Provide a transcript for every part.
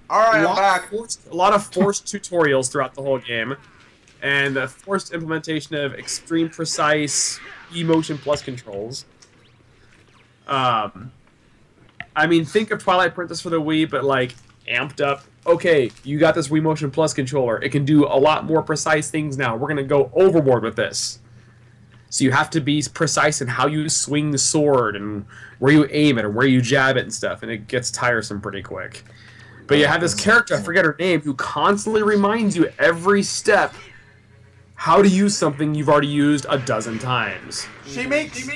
Alright, I'm back. A lot of forced tutorials throughout the whole game, and the forced implementation of extreme precise emotion plus controls. I mean, think of Twilight Princess for the Wii, but like amped up. Okay, you got this Wii Motion Plus controller. It can do a lot more precise things now. We're gonna go overboard with this. So you have to be precise in how you swing the sword and where you aim it and where you jab it and stuff, and it gets tiresome pretty quick. But you have this character, I forget her name, who constantly reminds you every step how to use something you've already used a dozen times. She makes,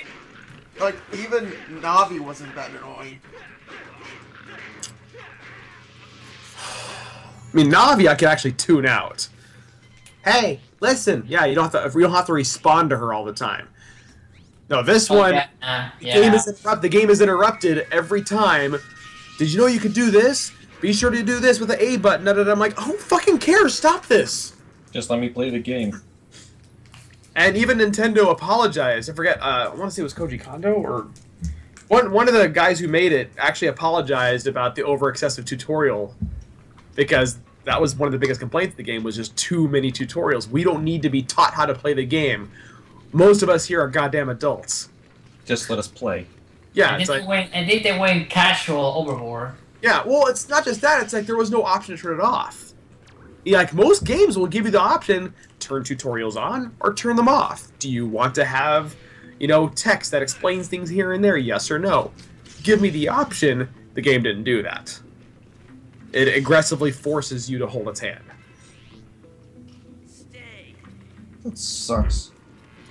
like, even Navi wasn't that annoying. I mean, Navi I could actually tune out. Hey, listen, yeah, you don't have to respond to her all the time. No, this one, the game is interrupted every time. Did you know you could do this? Be sure to do this with the A button. I'm like, oh, fucking cares? Stop this. Just let me play the game. And even Nintendo apologized. I forget. I want to say it was Koji Kondo or one of the guys who made it actually apologized about the over excessive tutorial, because that was one of the biggest complaints of the game was just too many tutorials. We don't need to be taught how to play the game. Most of us here are goddamn adults. Just let us play. Yeah, and it's like, they went casual overboard. Yeah, well, it's not just that. It's like there was no option to turn it off. Yeah, like most games will give you the option, turn tutorials on or turn them off. Do you want to have, you know, text that explains things here and there, yes or no? Give me the option. The game didn't do that. It aggressively forces you to hold its hand. That sucks.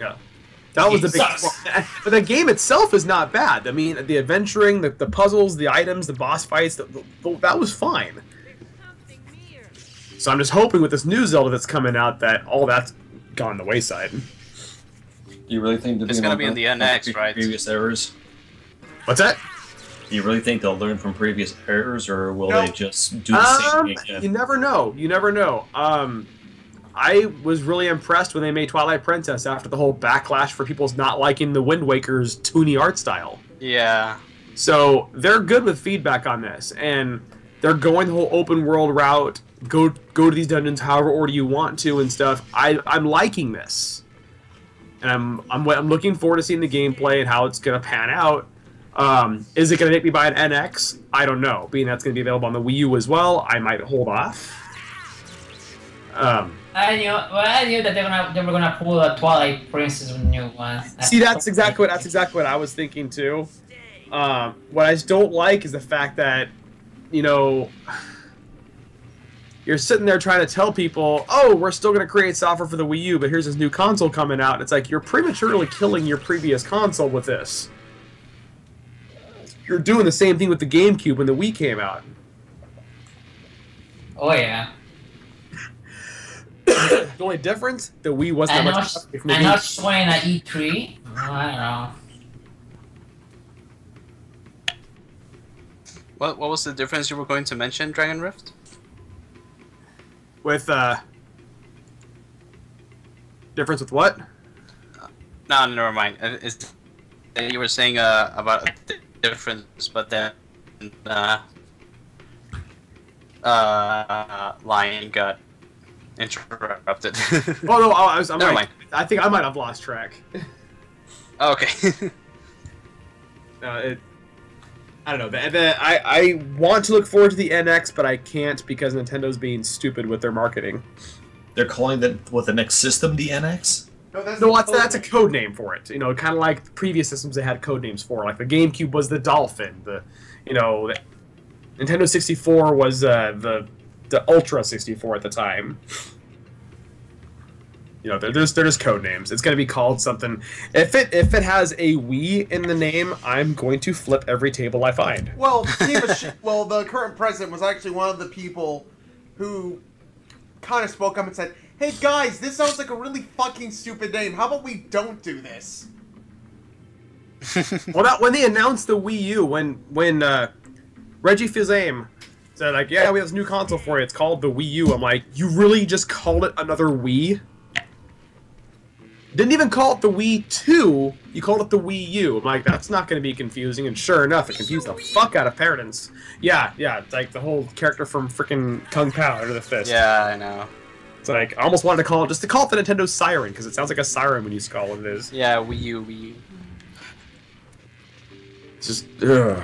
Yeah. That was the big problem. But the game itself is not bad. I mean, the adventuring, the puzzles, the items, the boss fights, that was fine. So I'm just hoping with this new Zelda that's coming out that all that's gone the wayside. Do you really think it's going to be in the NX, right? Previous errors? What's that? Do you really think they'll learn from previous errors, or will they just do the same thing again? You never know. You never know. I was really impressed when they made Twilight Princess after the whole backlash for people's not liking the Wind Waker's toony art style. Yeah. So they're good with feedback on this, and they're going the whole open world route. Go to these dungeons however order you want to and stuff. I'm liking this, and I'm looking forward to seeing the gameplay and how it's gonna pan out. Is it gonna make me buy an NX? I don't know. Being that's gonna be available on the Wii U as well, I might hold off. I knew that they were gonna pull a Twilight Princess new one. See, that's exactly what I was thinking too. What I just don't like is the fact that, you know, you're sitting there trying to tell people, oh, we're still going to create software for the Wii U, but here's this new console coming out. It's like you're prematurely killing your previous console with this. You're doing the same thing with the GameCube when the Wii came out. Oh yeah. The only difference, the Wii wasn't that much. And not showing at E3. I don't know. What was the difference you were going to mention, Dragon Rift? With difference with what? No, never mind. You were saying about the difference, but then line got interrupted. Oh no, I'm never like, mind. I think I might have lost track. Okay. I don't know. I want to look forward to the NX, but I can't because Nintendo's being stupid with their marketing. They're calling the next system the NX? No, that's a code name for it. You know, kind of like previous systems they had code names for. Like the GameCube was the Dolphin. The Nintendo 64 was the Ultra 64 at the time. You know, they're just code names. It's going to be called something. If it has a Wii in the name, I'm going to flip every table I find. Well, the current president was actually one of the people who kind of spoke up and said, "Hey guys, this sounds like a really fucking stupid name. How about we don't do this?" Well, when they announced the Wii U, when Reggie Fils-Aime said like, "Yeah, we have this new console for you. It's called the Wii U," I'm like, "You really just called it another Wii? Didn't even call it the Wii 2, you called it the Wii U. I'm like, that's not going to be confusing, and sure enough, it confused the fuck out of parents. Yeah, it's like the whole character from frickin' Kung Pao under the fist. Yeah, I know. It's like, I almost wanted to call it the Nintendo Siren, because it sounds like a siren when you call what it is. Yeah, Wii U. It's just, ugh.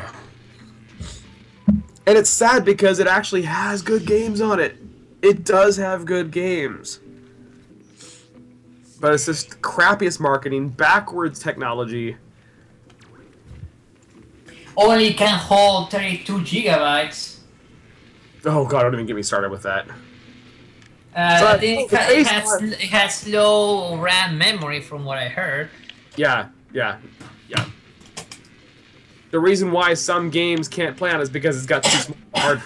And it's sad because it actually has good games on it. It does have good games. But it's just crappiest marketing, backwards technology. Only can hold 32 gigabytes. Oh god, don't even get me started with that. I think it has low RAM memory from what I heard. Yeah. The reason why some games can't play on it is because it's got too small hard.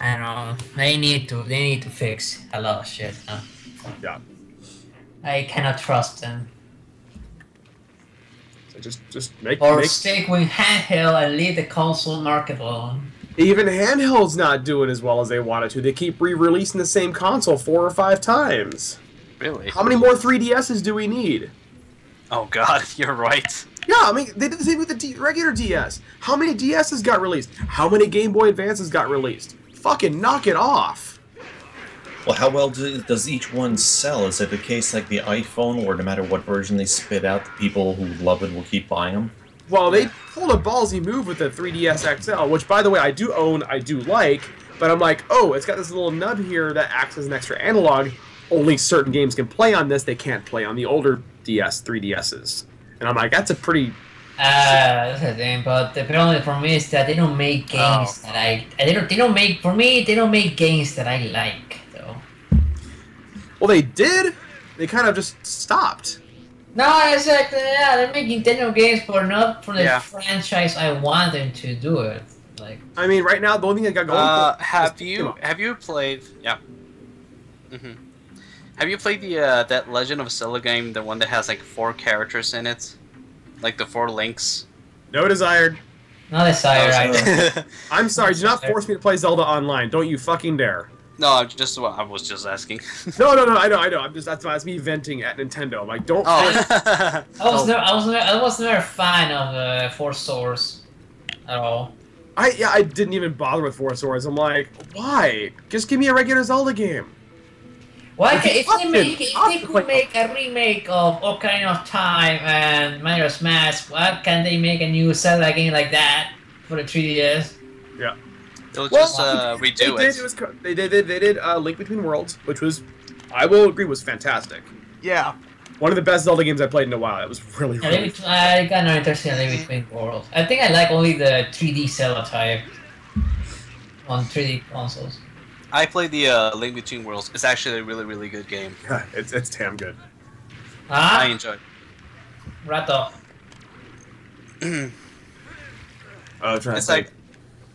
I don't know. They need to fix a lot of shit. Huh? Yeah. I cannot trust them. So just make stick with handheld and leave the console market alone. Even handheld's not doing as well as they wanted to. They keep re-releasing the same console 4 or 5 times. Really? How many more 3DSs do we need? Oh god, you're right. Yeah, I mean, they did the same with the regular DS. How many DSs got released? How many Game Boy Advances got released? Fucking knock it off. Well, how well does each one sell? Is it the case like the iPhone, where no matter what version they spit out, the people who love it will keep buying them? Well, they pulled a ballsy move with the 3DS XL, which, by the way, I do own, I do like, but I'm like, oh, it's got this little nub here that acts as an extra analog. Only certain games can play on this, they can't play on the older 3DSs. And I'm like, that's a pretty... That's the thing, but the problem for me is that they don't make games that they don't make games that I like, though. Well, they did. They kind of just stopped. No, exactly. Yeah, they're making Nintendo games, but not for the franchise I want them to do it. Like, I mean, right now the only thing I got going. Have you played? Yeah. Have you played the that Legend of Zelda game, the one that has like 4 characters in it, like the 4 links? No desired. No desired. I'm sorry. Do not force me to play Zelda online. Don't you fucking dare. No, I was just asking. No. I know. That's me venting at Nintendo. I'm like, don't. I was never a fan of Four Swords at all. I didn't even bother with Four Swords. I'm like, why? Just give me a regular Zelda game. Why if they could make a remake of Ocarina of Time and Majora's Mask, why can't they make a new Zelda game like that for the 3DS? Yeah. They'll just redo it. They did Link Between Worlds, which was, I will agree, was fantastic. Yeah. One of the best Zelda games I played in a while. It was really fun. I got no interest in Link Between Worlds. I think I like only the 3D Zelda type on 3D consoles. I played the Link Between Worlds. It's actually a really, really good game. Yeah, it's damn good. I enjoyed it. Rato. It's like,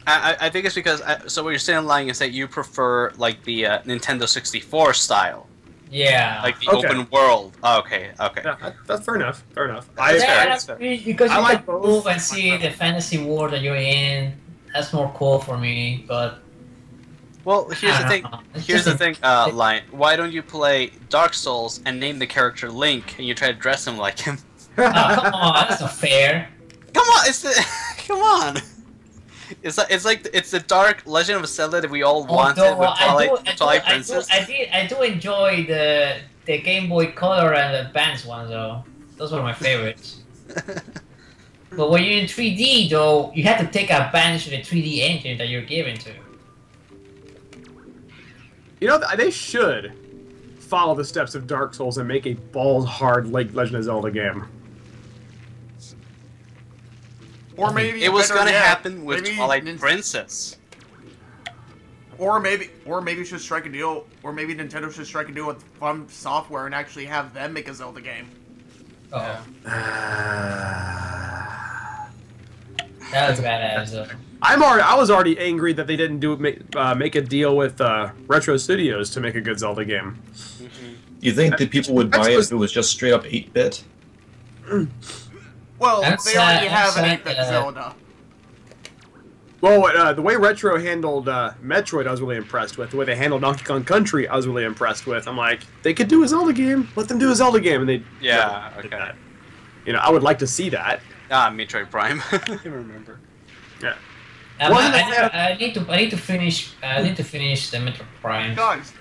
I think it's because, so what you're saying, Lying, is that you prefer, like, the Nintendo 64 style. Yeah. Like the open world. Oh, okay. Yeah, that's fair enough. That's fair. Because you like can move and see the fantasy world that you're in. That's more cool for me, but... Well, here's the thing, Lion. Why don't you play Dark Souls and name the character Link, and you try to dress him like him? Oh, come on, that's not fair. Come on, come on. It's the dark Legend of Zelda that we all wanted with Twilight Princess. I do enjoy the Game Boy Color and the Advance ones though. Those were my favorites. But when you're in 3D though, you have to take advantage of the 3D engine that you're given to. You know, they should follow the steps of Dark Souls and make a balls-hard Legend of Zelda game. Or maybe it was gonna happen with Twilight Princess. Or maybe should strike a deal. Or maybe Nintendo should strike a deal with From Software and actually have them make a Zelda game. Oh. That was badass though. I was already angry that they didn't make a deal with Retro Studios to make a good Zelda game. You think that people would buy it if it was just straight up 8-bit? Well, they already have an 8-bit Zelda. Well, the way Retro handled Metroid, I was really impressed with. The way they handled Donkey Kong Country, I was really impressed with. I'm like, they could do a Zelda game. Let them do a Zelda game, and they Okay. that. You know, I would like to see that. Metroid Prime. I remember. Yeah. I need to finish the Metro Prime. Guys.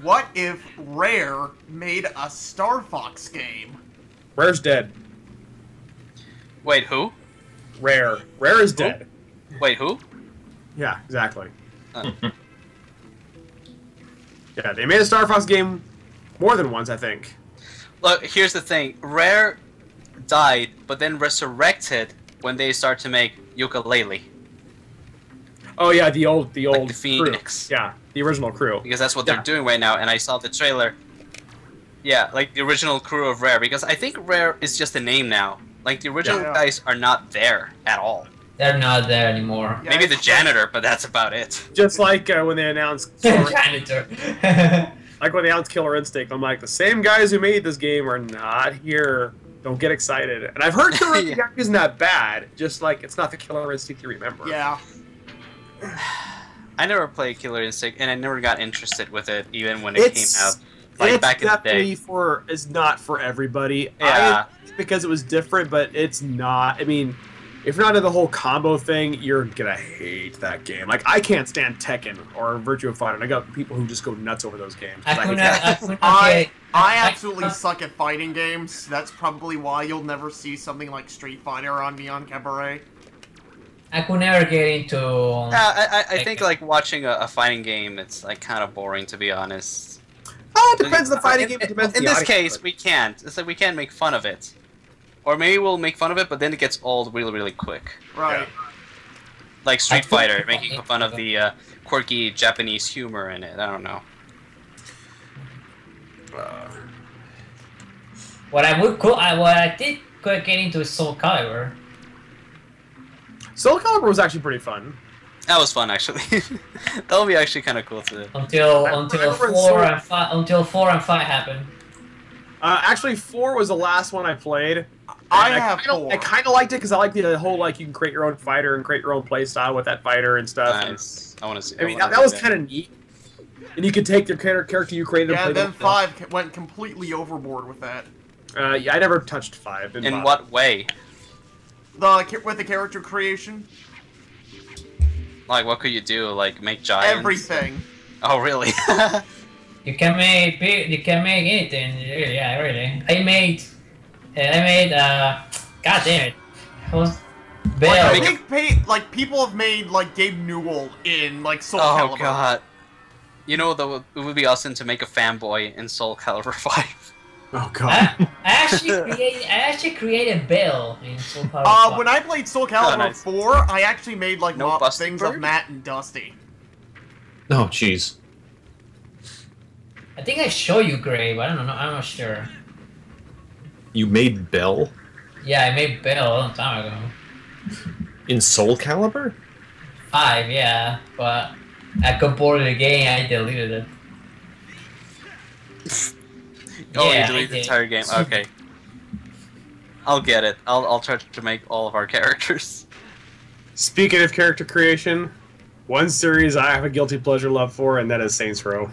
What if Rare made a Star Fox game? Rare's dead. Wait, who? Rare is dead. Wait, who? Yeah, exactly. Yeah, they made a Star Fox game more than once, I think. Look, here's the thing. Rare died, but then resurrected when they start to make Yooka-Laylee. Oh yeah, the old Like the Phoenix. Crew. Yeah, the original crew. Because that's what they're doing right now, and I saw the trailer. Yeah, like the original crew of Rare, because I think Rare is just a name now. Like, the original guys are not there at all. They're not there anymore. Yeah, Maybe the janitor, but that's about it. Just like when they announced Janitor. like when they announced Killer Instinct, I'm like, the same guys who made this game are not here. Don't get excited. And I've heard Killer Instinct isn't that bad, just like it's not the Killer Instinct you remember. Yeah. I never played Killer Instinct, and I never got interested with it, even when it came out. Like, back in the day. It's not for everybody. Yeah. Because it was different, but it's not. I mean, if you're not into the whole combo thing, you're gonna hate that game. Like, I can't stand Tekken or Virtua Fighter, and I got people who just go nuts over those games. I absolutely suck at fighting games. That's probably why you'll never see something like Street Fighter on Neon Cabaret. I could never get into. I think like watching a fighting game, it's like kind of boring, to be honest. It depends on the fighting game. It depends in on the this audience, case, we can't. It's like we can't make fun of it, or maybe we'll make fun of it, but then it gets old really, really quick. Right. Yeah. Like Street Fighter, making fun of the quirky Japanese humor in it. I don't know. What I did get into is Soul Calibur. Soul Calibur was actually pretty fun. That was fun, actually. That would be actually kind of cool to. Until 4 and 5 happened. Actually, 4 was the last one I played. I 4. I kind of liked it because I like the whole like you can create your own fighter and create your own play style with that fighter and stuff. Nice. I want to see. I mean, that was kind of neat. And you could take your character you created and Yeah, play then them. 5 went completely overboard with that. Yeah, I never touched 5. In what way? With the character creation? Like, what could you do? Like, make giants? Everything. Oh, really? You can make anything. Yeah, really. I made. God damn it. Like, I think people have made like Gabe Newell in like Soul Calibur. Oh god. You know, it would be awesome to make a fanboy in Soul Calibur 5. Oh god. I actually created Bill in Soul Calibur. When I played Soul Calibur 4, I actually made like things of Matt and Dusty. Oh, jeez. I think I show you Gray, but I don't know. I'm not sure. You made Bell? Yeah, I made Bill a long time ago. In Soul Calibur? 5, yeah, but I got bored of the game. I deleted it. Oh, Yeah, you delete the entire game. Okay. I'll get it. I'll try to make all of our characters. Speaking of character creation, one series I have a guilty pleasure love for, and that is Saints Row.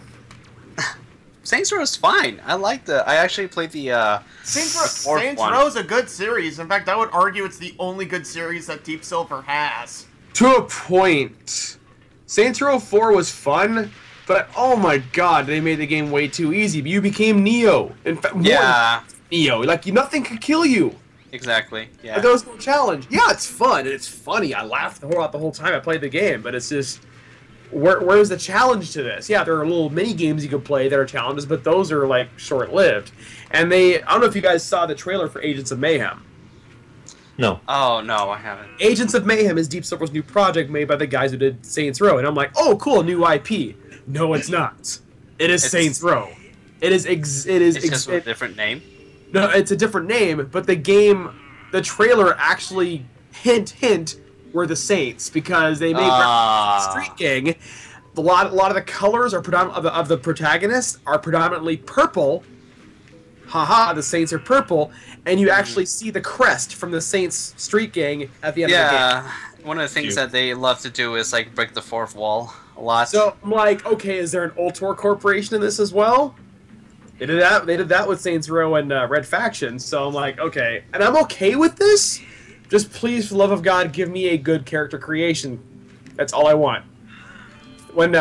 Saints Row is fine. I like the. I actually played the. Saints Row is a good series. In fact, I would argue it's the only good series that Deep Silver has. To a point. Saints Row 4 was fun, but oh my god, they made the game way too easy. You became Neo. In fact, more than Neo. Like, nothing could kill you. Exactly. Yeah. There was no challenge. Yeah, it's fun and it's funny. I laughed the whole time I played the game, but it's just where's the challenge to this? Yeah, there are little mini games you can play that are challenges, but those are like short-lived. And I don't know if you guys saw the trailer for Agents of Mayhem. No. Oh no, I haven't. Agents of Mayhem is Deep Silver's new project made by the guys who did Saints Row, and I'm like, oh, cool, new IP. No, it's not. It's Saints Row. It's just a different name. No, it's a different name, but the trailer actually hint were the Saints because they made Street Gang. A lot of the colors are of the protagonists are predominantly purple, haha, the Saints are purple, and you actually see the crest from the Saints street gang at the end of the game. Yeah, one of the things that they love to do is like break the fourth wall a lot. So I'm like, okay, is there an Ultor Corporation in this as well? They did that. They did that with Saints Row and Red Faction. So I'm like, okay, and I'm okay with this. Just please, for the love of God, give me a good character creation. That's all I want. When